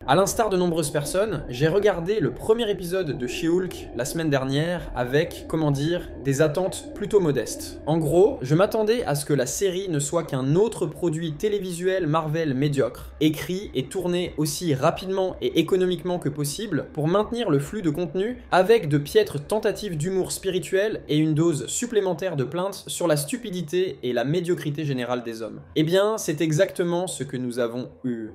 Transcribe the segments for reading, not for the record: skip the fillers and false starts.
À l'instar de nombreuses personnes, j'ai regardé le premier épisode de She-Hulk la semaine dernière avec, comment dire, des attentes plutôt modestes. En gros, je m'attendais à ce que la série ne soit qu'un autre produit télévisuel Marvel médiocre, écrit et tourné aussi rapidement et économiquement que possible pour maintenir le flux de contenu avec de piètres tentatives d'humour spirituel et une dose supplémentaire de plaintes sur la stupidité et la médiocrité générale des hommes. Eh bien, c'est exactement ce que nous avons eu.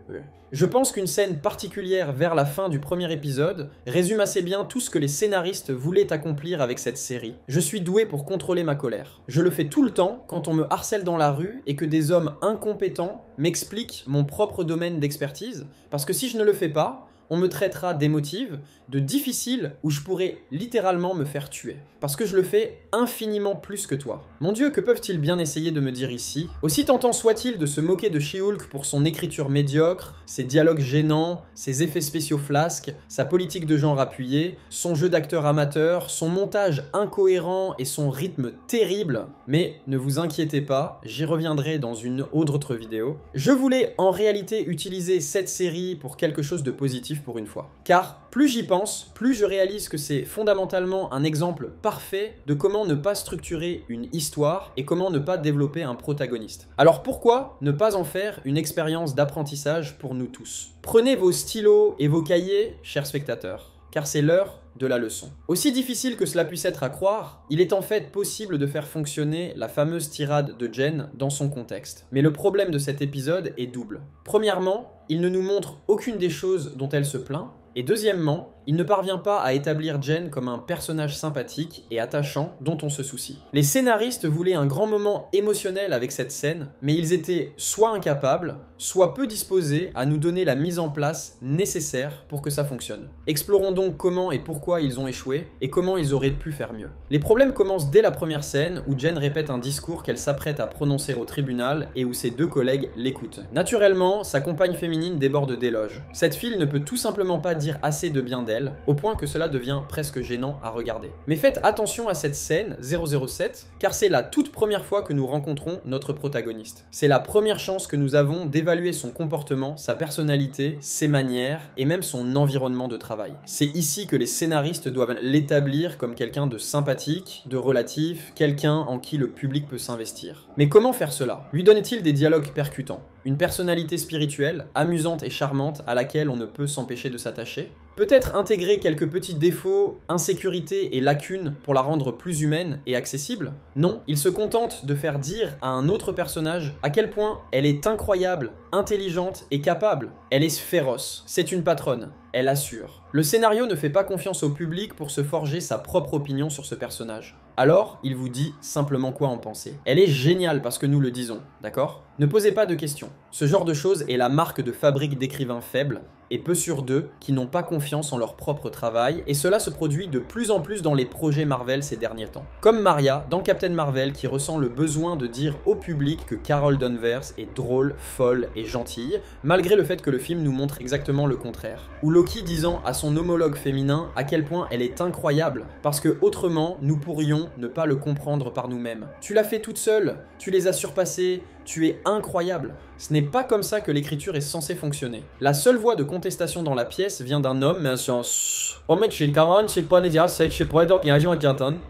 Je pense qu'une scène particulière vers la fin du premier épisode résume assez bien tout ce que les scénaristes voulaient accomplir avec cette série. Je suis doué pour contrôler ma colère. Je le fais tout le temps quand on me harcèle dans la rue et que des hommes incompétents m'expliquent mon propre domaine d'expertise, parce que si je ne le fais pas, on me traitera d'émotive, de difficile, où je pourrais littéralement me faire tuer. Parce que je le fais infiniment plus que toi. Mon Dieu, que peuvent-ils bien essayer de me dire ici? Aussi tentant soit-il de se moquer de She-Hulk pour son écriture médiocre, ses dialogues gênants, ses effets spéciaux flasques, sa politique de genre appuyée, son jeu d'acteur amateur, son montage incohérent et son rythme terrible, mais ne vous inquiétez pas, j'y reviendrai dans une autre vidéo. Je voulais en réalité utiliser cette série pour quelque chose de positif pour une fois. Car plus j'y pense, plus je réalise que c'est fondamentalement un exemple parfait de comment ne pas structurer une histoire et comment ne pas développer un protagoniste. Alors pourquoi ne pas en faire une expérience d'apprentissage pour nous tous? Prenez vos stylos et vos cahiers, chers spectateurs, car c'est l'heure de la leçon. Aussi difficile que cela puisse être à croire, il est en fait possible de faire fonctionner la fameuse tirade de Jen dans son contexte. Mais le problème de cet épisode est double. Premièrement, il ne nous montre aucune des choses dont elle se plaint, et deuxièmement, il ne parvient pas à établir Jen comme un personnage sympathique et attachant dont on se soucie. Les scénaristes voulaient un grand moment émotionnel avec cette scène, mais ils étaient soit incapables, soit peu disposés à nous donner la mise en place nécessaire pour que ça fonctionne. Explorons donc comment et pourquoi ils ont échoué, et comment ils auraient pu faire mieux. Les problèmes commencent dès la première scène, où Jen répète un discours qu'elle s'apprête à prononcer au tribunal, et où ses deux collègues l'écoutent. Naturellement, sa compagne féminine déborde d'éloges. Cette fille ne peut tout simplement pas dire assez de bien d'elle, au point que cela devient presque gênant à regarder. Mais faites attention à cette scène 007, car c'est la toute première fois que nous rencontrons notre protagoniste. C'est la première chance que nous avons d'évaluer son comportement, sa personnalité, ses manières, et même son environnement de travail. C'est ici que les scénaristes doivent l'établir comme quelqu'un de sympathique, de relatif, quelqu'un en qui le public peut s'investir. Mais comment faire cela? Lui donne-t-il des dialogues percutants? Une personnalité spirituelle, amusante et charmante à laquelle on ne peut s'empêcher de s'attacher? Peut-être intégrer quelques petits défauts, insécurités et lacunes pour la rendre plus humaine et accessible? Non, il se contente de faire dire à un autre personnage à quel point elle est incroyable, intelligente et capable. Elle est féroce, c'est une patronne, elle assure. Le scénario ne fait pas confiance au public pour se forger sa propre opinion sur ce personnage. Alors, il vous dit simplement quoi en penser. Elle est géniale parce que nous le disons, d'accord? Ne posez pas de questions. Ce genre de choses est la marque de fabrique d'écrivains faibles, et peu sur d'eux qui n'ont pas confiance en leur propre travail, et cela se produit de plus en plus dans les projets Marvel ces derniers temps. Comme Maria dans Captain Marvel qui ressent le besoin de dire au public que Carol Danvers est drôle, folle et gentille, malgré le fait que le film nous montre exactement le contraire. Ou Loki disant à son homologue féminin à quel point elle est incroyable, parce que autrement nous pourrions ne pas le comprendre par nous-mêmes. Tu l'as fait toute seule, tu les as surpassés, tu es incroyable. Ce n'est pas comme ça que l'écriture est censée fonctionner. La seule voix de contestation dans la pièce vient d'un homme, mais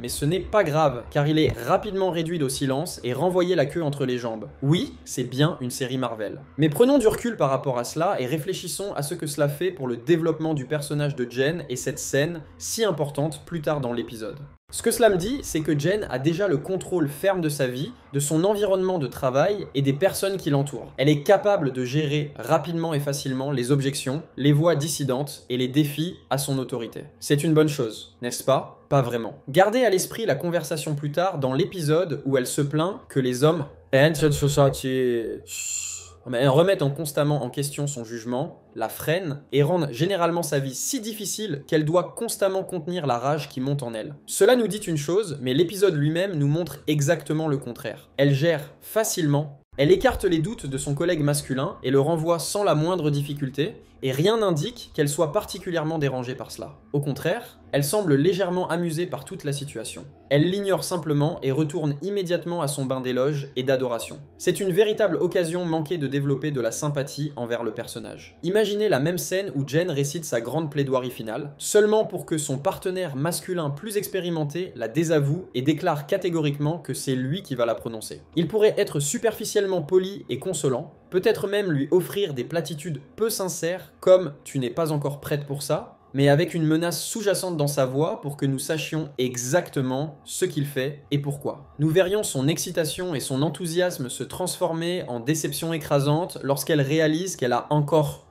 ce n'est pas grave, car il est rapidement réduit au silence et renvoyé la queue entre les jambes. Oui, c'est bien une série Marvel. Mais prenons du recul par rapport à cela et réfléchissons à ce que cela fait pour le développement du personnage de Jen et cette scène si importante plus tard dans l'épisode. Ce que cela me dit, c'est que Jen a déjà le contrôle ferme de sa vie, de son environnement de travail et des personnes qui l'entourent. Elle est capable de gérer rapidement et facilement les objections, les voix dissidentes et les défis à son autorité. C'est une bonne chose, n'est-ce pas? Pas vraiment. Gardez à l'esprit la conversation plus tard dans l'épisode où elle se plaint que les hommes remettent constamment en question son jugement, la freinent et rendent généralement sa vie si difficile qu'elle doit constamment contenir la rage qui monte en elle. Cela nous dit une chose, mais l'épisode lui-même nous montre exactement le contraire. Elle gère facilement, elle écarte les doutes de son collègue masculin et le renvoie sans la moindre difficulté, et rien n'indique qu'elle soit particulièrement dérangée par cela. Au contraire, elle semble légèrement amusée par toute la situation. Elle l'ignore simplement et retourne immédiatement à son bain d'éloge et d'adoration. C'est une véritable occasion manquée de développer de la sympathie envers le personnage. Imaginez la même scène où Jen récite sa grande plaidoirie finale, seulement pour que son partenaire masculin plus expérimenté la désavoue et déclare catégoriquement que c'est lui qui va la prononcer. Il pourrait être superficiellement poli et consolant, peut-être même lui offrir des platitudes peu sincères comme « tu n'es pas encore prête pour ça », mais avec une menace sous-jacente dans sa voix pour que nous sachions exactement ce qu'il fait et pourquoi. Nous verrions son excitation et son enthousiasme se transformer en déception écrasante lorsqu'elle réalise qu'elle a encore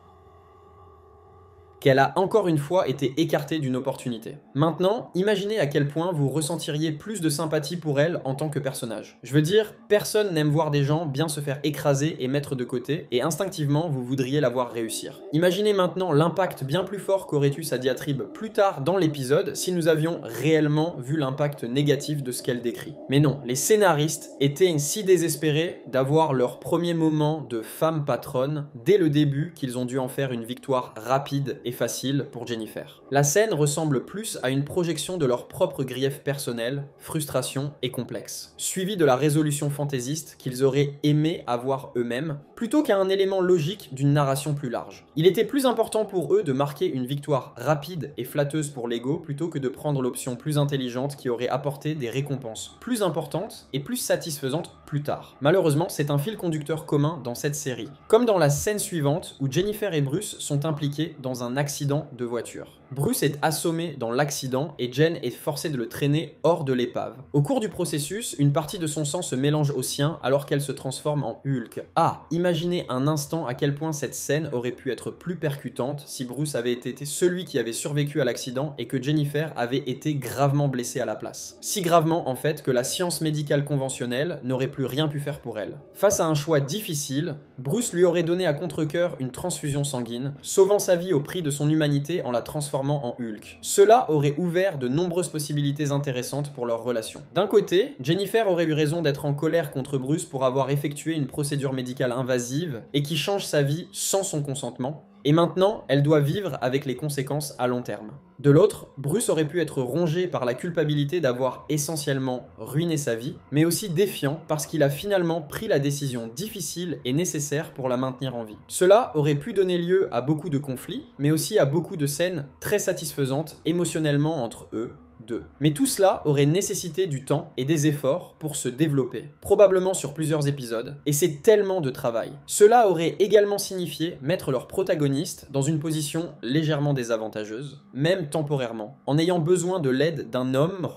une fois été écartée d'une opportunité. Maintenant, imaginez à quel point vous ressentiriez plus de sympathie pour elle en tant que personnage. Je veux dire, personne n'aime voir des gens bien se faire écraser et mettre de côté, et instinctivement, vous voudriez la voir réussir. Imaginez maintenant l'impact bien plus fort qu'aurait eu sa diatribe plus tard dans l'épisode si nous avions réellement vu l'impact négatif de ce qu'elle décrit. Mais non, les scénaristes étaient si désespérés d'avoir leur premier moment de femme patronne dès le début qu'ils ont dû en faire une victoire rapide et facile pour Jennifer. La scène ressemble plus à une projection de leurs propres griefs personnels, frustrations et complexes, suivie de la résolution fantaisiste qu'ils auraient aimé avoir eux-mêmes, plutôt qu'à un élément logique d'une narration plus large. Il était plus important pour eux de marquer une victoire rapide et flatteuse pour l'ego plutôt que de prendre l'option plus intelligente qui aurait apporté des récompenses plus importantes et plus satisfaisantes plus tard. Malheureusement, c'est un fil conducteur commun dans cette série, comme dans la scène suivante où Jennifer et Bruce sont impliqués dans un accident de voiture. Bruce est assommé dans l'accident et Jen est forcée de le traîner hors de l'épave. Au cours du processus, une partie de son sang se mélange au sien alors qu'elle se transforme en Hulk. Ah, imaginez un instant à quel point cette scène aurait pu être plus percutante si Bruce avait été celui qui avait survécu à l'accident et que Jennifer avait été gravement blessée à la place. Si gravement en fait que la science médicale conventionnelle n'aurait plus rien pu faire pour elle. Face à un choix difficile, Bruce lui aurait donné à contre-cœur une transfusion sanguine, sauvant sa vie au prix de son humanité en la transformant en Hulk. Cela aurait ouvert de nombreuses possibilités intéressantes pour leur relation. D'un côté, Jennifer aurait eu raison d'être en colère contre Bruce pour avoir effectué une procédure médicale invasive et qui change sa vie sans son consentement, et maintenant, elle doit vivre avec les conséquences à long terme. De l'autre, Bruce aurait pu être rongé par la culpabilité d'avoir essentiellement ruiné sa vie, mais aussi défiant parce qu'il a finalement pris la décision difficile et nécessaire pour la maintenir en vie. Cela aurait pu donner lieu à beaucoup de conflits, mais aussi à beaucoup de scènes très satisfaisantes émotionnellement entre eux deux. Mais tout cela aurait nécessité du temps et des efforts pour se développer, probablement sur plusieurs épisodes, et c'est tellement de travail. Cela aurait également signifié mettre leur protagoniste dans une position légèrement désavantageuse, même temporairement, en ayant besoin de l'aide d'un homme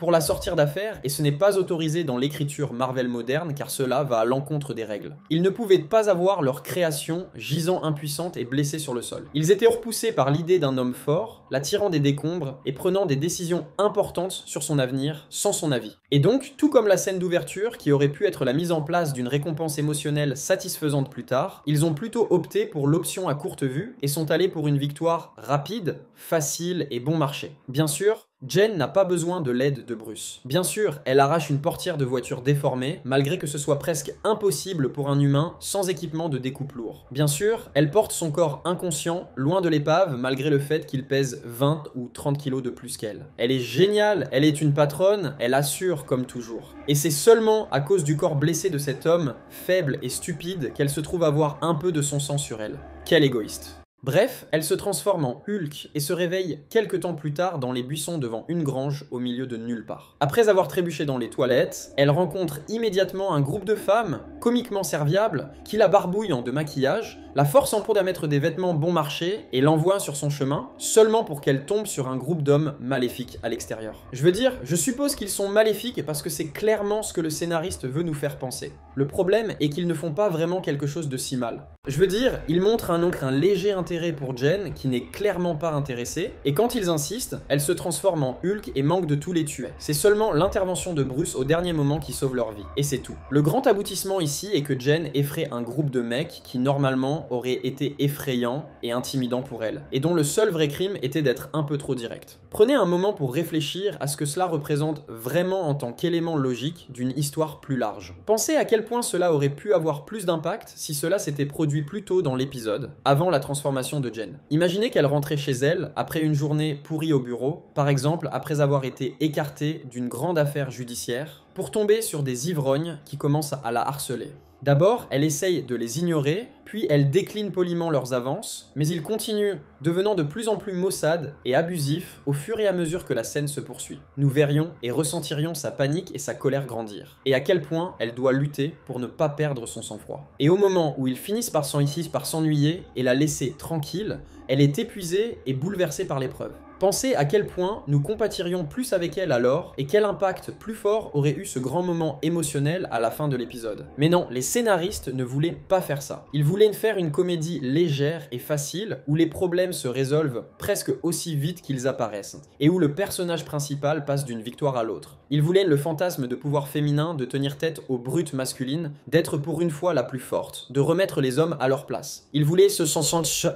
pour la sortir d'affaire, et ce n'est pas autorisé dans l'écriture Marvel moderne car cela va à l'encontre des règles. Ils ne pouvaient pas avoir leur création gisant impuissante et blessée sur le sol. Ils étaient repoussés par l'idée d'un homme fort, la tirant des décombres et prenant des décisions importantes sur son avenir sans son avis. Et donc, tout comme la scène d'ouverture qui aurait pu être la mise en place d'une récompense émotionnelle satisfaisante plus tard, ils ont plutôt opté pour l'option à courte vue et sont allés pour une victoire rapide, facile et bon marché. Bien sûr, Jen n'a pas besoin de l'aide de Bruce. Bien sûr, elle arrache une portière de voiture déformée, malgré que ce soit presque impossible pour un humain sans équipement de découpe lourd. Bien sûr, elle porte son corps inconscient loin de l'épave, malgré le fait qu'il pèse 20 ou 30 kilos de plus qu'elle. Elle est géniale, elle est une patronne, elle assure comme toujours. Et c'est seulement à cause du corps blessé de cet homme, faible et stupide, qu'elle se trouve avoir un peu de son sang sur elle. Quel égoïste. Bref, elle se transforme en Hulk et se réveille quelques temps plus tard dans les buissons devant une grange au milieu de nulle part. Après avoir trébuché dans les toilettes, elle rencontre immédiatement un groupe de femmes, comiquement serviables, qui la barbouillent en de maquillage, la forcent pour à mettre des vêtements bon marché et l'envoient sur son chemin, seulement pour qu'elle tombe sur un groupe d'hommes maléfiques à l'extérieur. Je veux dire, je suppose qu'ils sont maléfiques parce que c'est clairement ce que le scénariste veut nous faire penser. Le problème est qu'ils ne font pas vraiment quelque chose de si mal. Je veux dire, ils montrent un léger intérêt intérêt pour Jen, qui n'est clairement pas intéressée, et quand ils insistent, elle se transforme en Hulk et manque de tout les tuer. C'est seulement l'intervention de Bruce au dernier moment qui sauve leur vie, et c'est tout. Le grand aboutissement ici est que Jen effraie un groupe de mecs qui normalement auraient été effrayants et intimidants pour elle, et dont le seul vrai crime était d'être un peu trop direct. Prenez un moment pour réfléchir à ce que cela représente vraiment en tant qu'élément logique d'une histoire plus large. Pensez à quel point cela aurait pu avoir plus d'impact si cela s'était produit plus tôt dans l'épisode, avant la transformation de Jen. Imaginez qu'elle rentrait chez elle après une journée pourrie au bureau, par exemple après avoir été écartée d'une grande affaire judiciaire, pour tomber sur des ivrognes qui commencent à la harceler. D'abord, elle essaye de les ignorer, puis elle décline poliment leurs avances, mais ils continuent, devenant de plus en plus maussades et abusifs au fur et à mesure que la scène se poursuit. Nous verrions et ressentirions sa panique et sa colère grandir, et à quel point elle doit lutter pour ne pas perdre son sang-froid. Et au moment où ils finissent par s'ennuyer et la laisser tranquille, elle est épuisée et bouleversée par l'épreuve. Pensez à quel point nous compatirions plus avec elle alors et quel impact plus fort aurait eu ce grand moment émotionnel à la fin de l'épisode. Mais non, les scénaristes ne voulaient pas faire ça. Ils voulaient faire une comédie légère et facile où les problèmes se résolvent presque aussi vite qu'ils apparaissent et où le personnage principal passe d'une victoire à l'autre. Ils voulaient le fantasme de pouvoir féminin de tenir tête aux brutes masculines, d'être pour une fois la plus forte, de remettre les hommes à leur place. Ils voulaient se sentir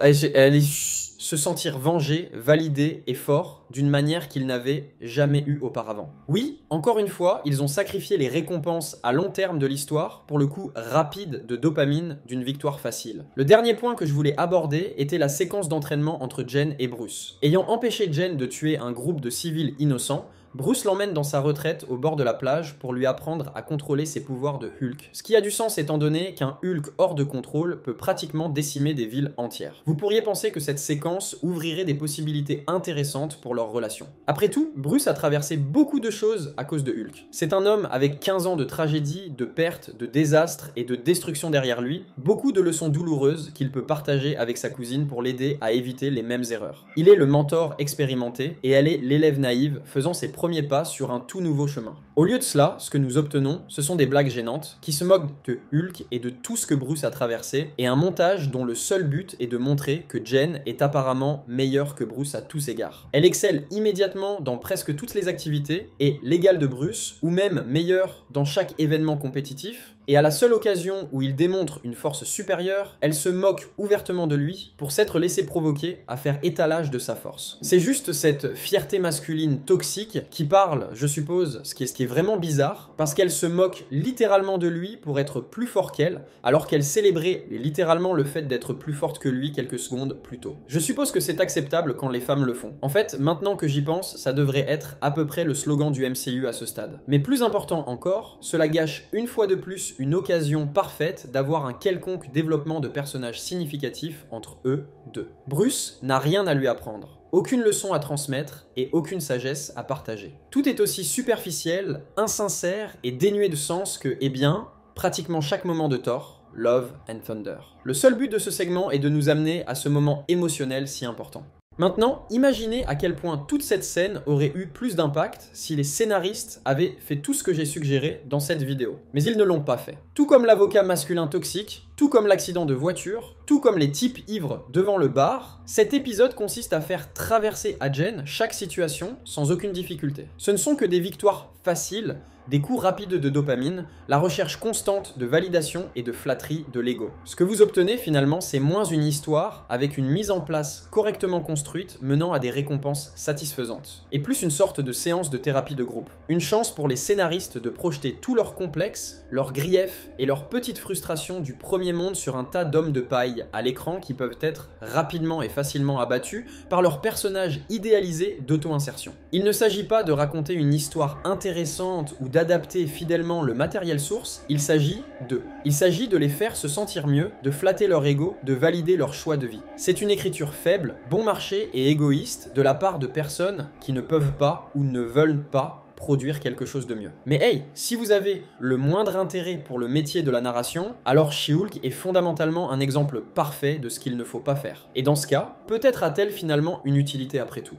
vengés, validés et forts d'une manière qu'ils n'avaient jamais eue auparavant. Oui, encore une fois, ils ont sacrifié les récompenses à long terme de l'histoire pour le coup rapide de dopamine d'une victoire facile. Le dernier point que je voulais aborder était la séquence d'entraînement entre Jen et Bruce. Ayant empêché Jen de tuer un groupe de civils innocents, Bruce l'emmène dans sa retraite au bord de la plage pour lui apprendre à contrôler ses pouvoirs de Hulk. Ce qui a du sens étant donné qu'un Hulk hors de contrôle peut pratiquement décimer des villes entières. Vous pourriez penser que cette séquence ouvrirait des possibilités intéressantes pour leur relation. Après tout, Bruce a traversé beaucoup de choses à cause de Hulk. C'est un homme avec 15 ans de tragédie, de pertes, de désastres et de destruction derrière lui, beaucoup de leçons douloureuses qu'il peut partager avec sa cousine pour l'aider à éviter les mêmes erreurs. Il est le mentor expérimenté et elle est l'élève naïve faisant ses premiers pas sur un tout nouveau chemin. Au lieu de cela, ce que nous obtenons, ce sont des blagues gênantes qui se moquent de Hulk et de tout ce que Bruce a traversé, et un montage dont le seul but est de montrer que Jen est apparemment meilleure que Bruce à tous égards. Elle excelle immédiatement dans presque toutes les activités, est l'égale de Bruce, ou même meilleure dans chaque événement compétitif, et à la seule occasion où il démontre une force supérieure, elle se moque ouvertement de lui pour s'être laissé provoquer à faire étalage de sa force. C'est juste cette fierté masculine toxique qui parle, je suppose, ce qui est vraiment bizarre, parce qu'elle se moque littéralement de lui pour être plus fort qu'elle, alors qu'elle célébrait littéralement le fait d'être plus forte que lui quelques secondes plus tôt. Je suppose que c'est acceptable quand les femmes le font. En fait, maintenant que j'y pense, ça devrait être à peu près le slogan du MCU à ce stade. Mais plus important encore, cela gâche une fois de plus une occasion parfaite d'avoir un quelconque développement de personnages significatif entre eux deux. Bruce n'a rien à lui apprendre, aucune leçon à transmettre et aucune sagesse à partager. Tout est aussi superficiel, insincère et dénué de sens que, eh bien, pratiquement chaque moment de Thor, Love and Thunder. Le seul but de ce segment est de nous amener à ce moment émotionnel si important. Maintenant, imaginez à quel point toute cette scène aurait eu plus d'impact si les scénaristes avaient fait tout ce que j'ai suggéré dans cette vidéo. Mais ils ne l'ont pas fait. Tout comme l'avocat masculin toxique, tout comme l'accident de voiture, tout comme les types ivres devant le bar, cet épisode consiste à faire traverser à Jen chaque situation sans aucune difficulté. Ce ne sont que des victoires faciles, des coups rapides de dopamine, la recherche constante de validation et de flatterie de l'ego. Ce que vous obtenez finalement, c'est moins une histoire avec une mise en place correctement construite menant à des récompenses satisfaisantes, et plus une sorte de séance de thérapie de groupe. Une chance pour les scénaristes de projeter tous leurs complexes, leurs griefs et leurs petites frustrations du premier monde sur un tas d'hommes de paille à l'écran qui peuvent être rapidement et facilement abattus par leurs personnages idéalisés d'auto-insertion. Il ne s'agit pas de raconter une histoire intéressante ou d'adapter fidèlement le matériel source, il s'agit de les faire se sentir mieux, de flatter leur ego, de valider leur choix de vie. C'est une écriture faible, bon marché et égoïste de la part de personnes qui ne peuvent pas ou ne veulent pas produire quelque chose de mieux. Mais hey, si vous avez le moindre intérêt pour le métier de la narration, alors She-Hulk est fondamentalement un exemple parfait de ce qu'il ne faut pas faire. Et dans ce cas, peut-être a-t-elle finalement une utilité après tout.